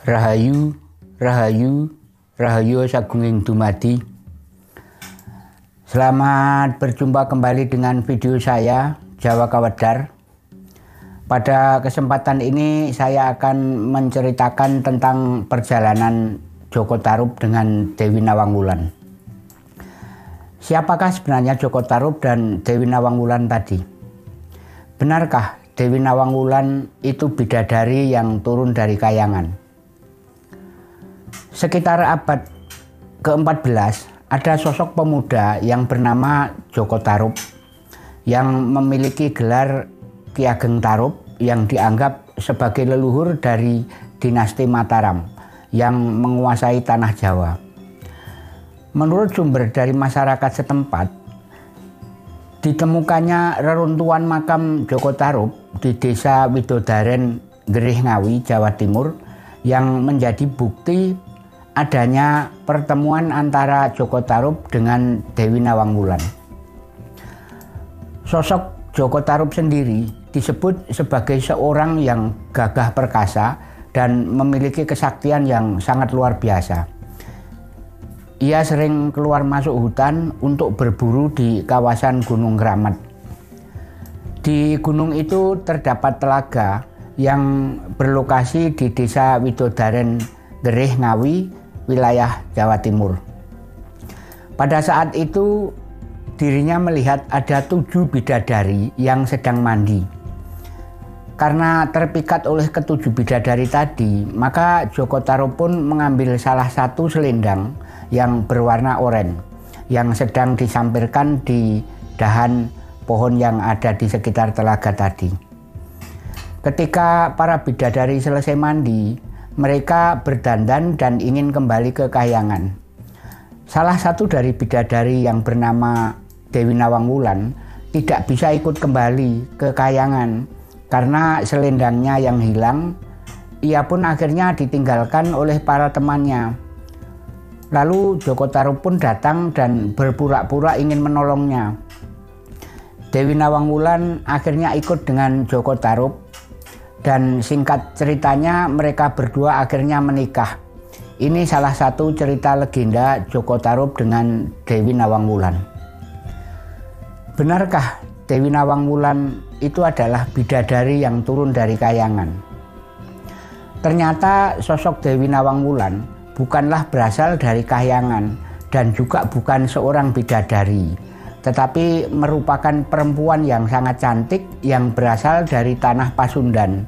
Rahayu, Rahayu, Rahayu Sagunging Dumadi. Selamat berjumpa kembali dengan video saya, Jawa Kawedar. Pada kesempatan ini saya akan menceritakan tentang perjalanan Joko Tarub dengan Dewi Nawang Wulan. Siapakah sebenarnya Joko Tarub dan Dewi Nawang Wulan tadi? Benarkah Dewi Nawang Wulan itu bidadari yang turun dari kayangan? Sekitar abad ke-14 ada sosok pemuda yang bernama Joko Tarub yang memiliki gelar Ki Ageng Tarub yang dianggap sebagai leluhur dari dinasti Mataram yang menguasai tanah Jawa. Menurut sumber dari masyarakat setempat, ditemukannya reruntuhan makam Joko Tarub di Desa Widodaren, Gerih Ngawi, Jawa Timur yang menjadi bukti adanya pertemuan antara Joko Tarub dengan Dewi Nawang Wulan. Sosok Joko Tarub sendiri disebut sebagai seorang yang gagah perkasa dan memiliki kesaktian yang sangat luar biasa. Ia sering keluar masuk hutan untuk berburu di kawasan Gunung Keramat. Di gunung itu terdapat telaga yang berlokasi di Desa Widodaren, Gerih Ngawi, wilayah Jawa Timur. Pada saat itu dirinya melihat ada 7 bidadari yang sedang mandi. Karena terpikat oleh ke-7 bidadari tadi, maka Joko Tarub pun mengambil salah satu selendang yang berwarna oranye yang sedang disampirkan di dahan pohon yang ada di sekitar telaga tadi. Ketika para bidadari selesai mandi, mereka berdandan dan ingin kembali ke kayangan. Salah satu dari bidadari yang bernama Dewi Nawang Wulan tidak bisa ikut kembali ke kayangan karena selendangnya yang hilang. Ia pun akhirnya ditinggalkan oleh para temannya. Lalu Joko Tarub pun datang dan berpura-pura ingin menolongnya. Dewi Nawang Wulan akhirnya ikut dengan Joko Tarub. Dan singkat ceritanya mereka berdua akhirnya menikah. Ini salah satu cerita legenda Joko Tarub dengan Dewi Nawang Wulan. Benarkah Dewi Nawang Wulan itu adalah bidadari yang turun dari kayangan? Ternyata sosok Dewi Nawang Wulan bukanlah berasal dari kayangan dan juga bukan seorang bidadari, tetapi merupakan perempuan yang sangat cantik yang berasal dari tanah Pasundan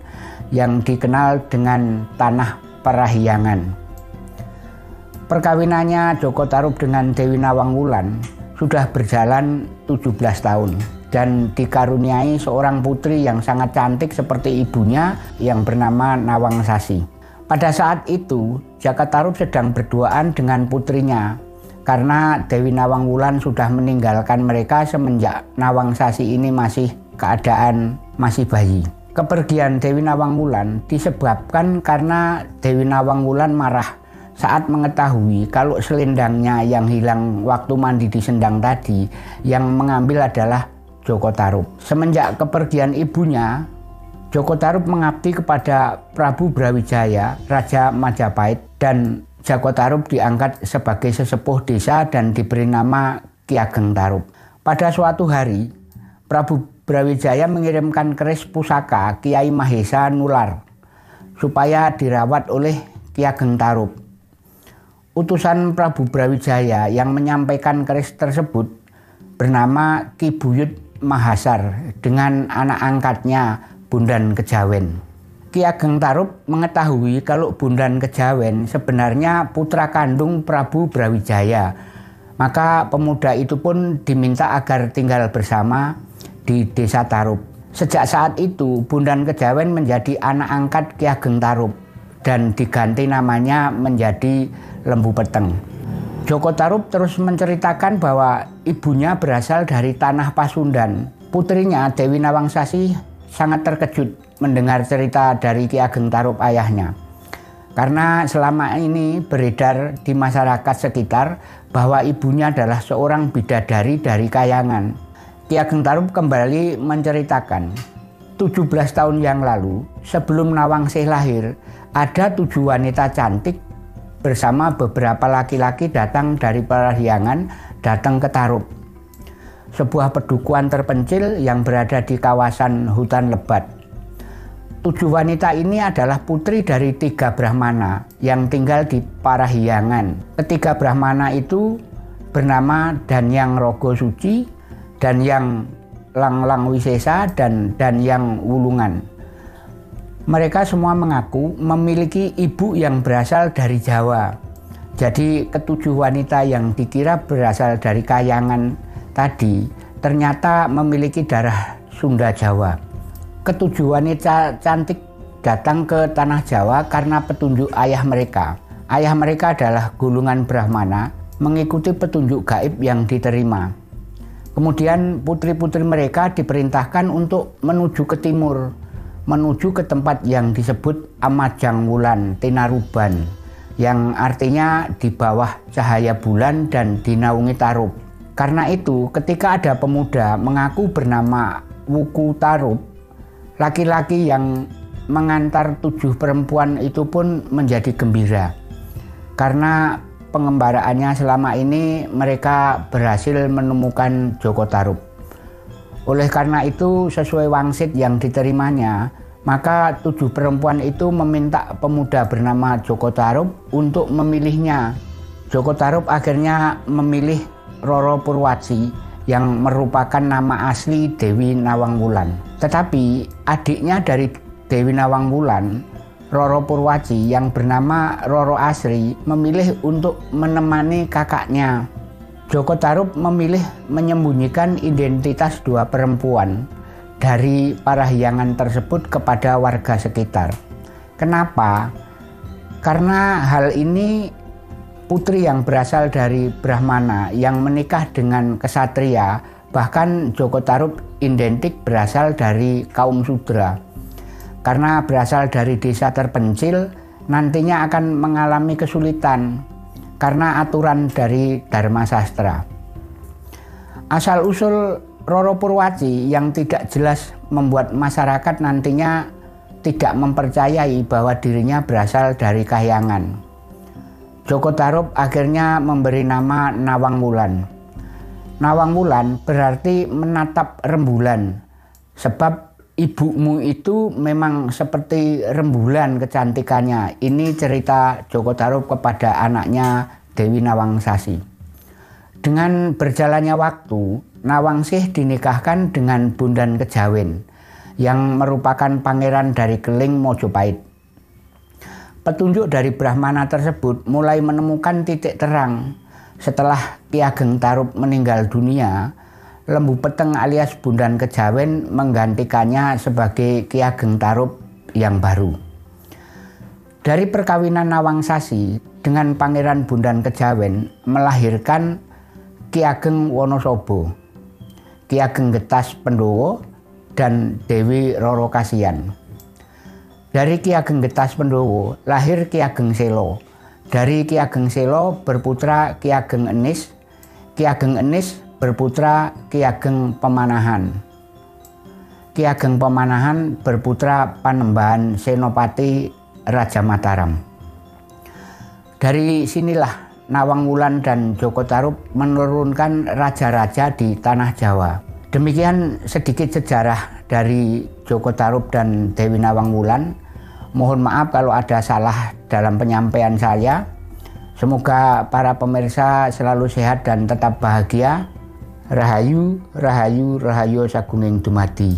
yang dikenal dengan tanah Parahyangan. Perkawinannya Joko Tarub dengan Dewi Nawang Wulan sudah berjalan 17 tahun dan dikaruniai seorang putri yang sangat cantik seperti ibunya yang bernama Nawang Sasi. Pada saat itu Jaka Tarub sedang berduaan dengan putrinya, karena Dewi Nawang Wulan sudah meninggalkan mereka semenjak Nawang Sasi ini keadaan masih bayi. Kepergian Dewi Nawang Wulan disebabkan karena Dewi Nawang Wulan marah saat mengetahui kalau selendangnya yang hilang waktu mandi di sendang tadi yang mengambil adalah Joko Tarub. Semenjak kepergian ibunya, Joko Tarub mengabdi kepada Prabu Brawijaya, Raja Majapahit, dan Joko Tarub diangkat sebagai sesepuh desa dan diberi nama Ki Ageng Tarub. Pada suatu hari, Prabu Brawijaya mengirimkan keris pusaka Kiai Mahesa Nular supaya dirawat oleh Ki Ageng Tarub. Utusan Prabu Brawijaya yang menyampaikan keris tersebut bernama Ki Buyut Mahasar dengan anak angkatnya Bondan Kejawen. Ki Ageng Tarub mengetahui kalau Bondan Kejawen sebenarnya putra kandung Prabu Brawijaya. Maka pemuda itu pun diminta agar tinggal bersama di Desa Tarub. Sejak saat itu Bondan Kejawen menjadi anak angkat Ki Ageng Tarub dan diganti namanya menjadi Lembu Peteng. Joko Tarub terus menceritakan bahwa ibunya berasal dari tanah Pasundan. Putrinya Dewi Nawang Sasi sangat terkejut mendengar cerita dari Ki Ageng Tarub ayahnya. Karena selama ini beredar di masyarakat sekitar bahwa ibunya adalah seorang bidadari dari kayangan. Ki Ageng Tarub kembali menceritakan 17 tahun yang lalu, sebelum Nawangsih lahir, ada 7 wanita cantik bersama beberapa laki-laki datang dari Parahyangan datang ke Tarup, sebuah pedukuhan terpencil yang berada di kawasan hutan lebat. 7 wanita ini adalah putri dari 3 Brahmana yang tinggal di Parahyangan. Ketiga Brahmana itu bernama Danyang Rogo Suci, Danyang Langlang Wisesa, dan Danyang Wulungan. Mereka semua mengaku memiliki ibu yang berasal dari Jawa. Jadi ketujuh wanita yang dikira berasal dari Kayangan tadi ternyata memiliki darah Sunda Jawa. Ketujuh wanita cantik datang ke tanah Jawa karena petunjuk ayah mereka. Ayah mereka adalah golongan Brahmana, mengikuti petunjuk gaib yang diterima. Kemudian putri-putri mereka diperintahkan untuk menuju ke timur, menuju ke tempat yang disebut Amajang Wulan Tinaruban, yang artinya di bawah cahaya bulan dan dinaungi Tarup. Karena itu, ketika ada pemuda mengaku bernama Wuku Tarup, laki-laki yang mengantar 7 perempuan itu pun menjadi gembira. Karena pengembaraannya selama ini mereka berhasil menemukan Joko Tarup. Oleh karena itu, sesuai wangsit yang diterimanya, maka 7 perempuan itu meminta pemuda bernama Joko Tarup untuk memilihnya. Joko Tarup akhirnya memilih Roro Purwaci yang merupakan nama asli Dewi Nawang Wulan. Tetapi adiknya dari Dewi Nawang Wulan, Roro Purwaci yang bernama Roro Asri, memilih untuk menemani kakaknya. Joko Tarup memilih menyembunyikan identitas 2 perempuan dari Parahyangan tersebut kepada warga sekitar. Kenapa? Karena hal ini putri yang berasal dari Brahmana yang menikah dengan kesatria, bahkan Joko Tarup identik berasal dari kaum Sudra. Karena berasal dari desa terpencil, nantinya akan mengalami kesulitan karena aturan dari Dharma Sastra. Asal-usul Roro Purwaci yang tidak jelas membuat masyarakat nantinya tidak mempercayai bahwa dirinya berasal dari Kahyangan. Joko Tarup akhirnya memberi nama Nawang Wulan. Nawang Wulan berarti menatap rembulan, sebab ibumu itu memang seperti rembulan kecantikannya. Ini cerita Joko Tarup kepada anaknya Dewi Nawangsasi. Dengan berjalannya waktu, Nawangsih dinikahkan dengan Bondan Kejawen yang merupakan pangeran dari Keling Mojopahit. Petunjuk dari Brahmana tersebut mulai menemukan titik terang. Setelah Ki Ageng Tarup meninggal dunia, Lembu Peteng alias Bondan Kejawen menggantikannya sebagai Ki Ageng Tarup yang baru. Dari perkawinan Nawangsasi dengan Pangeran Bondan Kejawen melahirkan Ki Ageng Wonosobo, Ki Ageng Getas Pendowo, dan Dewi Roro Kasihan. Dari Ki Ageng Getas Pendowo lahir Ki Ageng Selo. Dari Ki Ageng Selo berputra Ki Ageng Enis. Ki Ageng Enis berputra Ki Ageng Pemanahan. Ki Ageng Pemanahan berputra Panembahan Senopati Raja Mataram. Dari sinilah Nawang Wulan dan Joko Tarup menurunkan raja-raja di tanah Jawa. Demikian sedikit sejarah dari Joko Tarup dan Dewi Nawang Wulan. Mohon maaf kalau ada salah dalam penyampaian saya. Semoga para pemirsa selalu sehat dan tetap bahagia. Rahayu, rahayu, rahayu sagunging dumadi.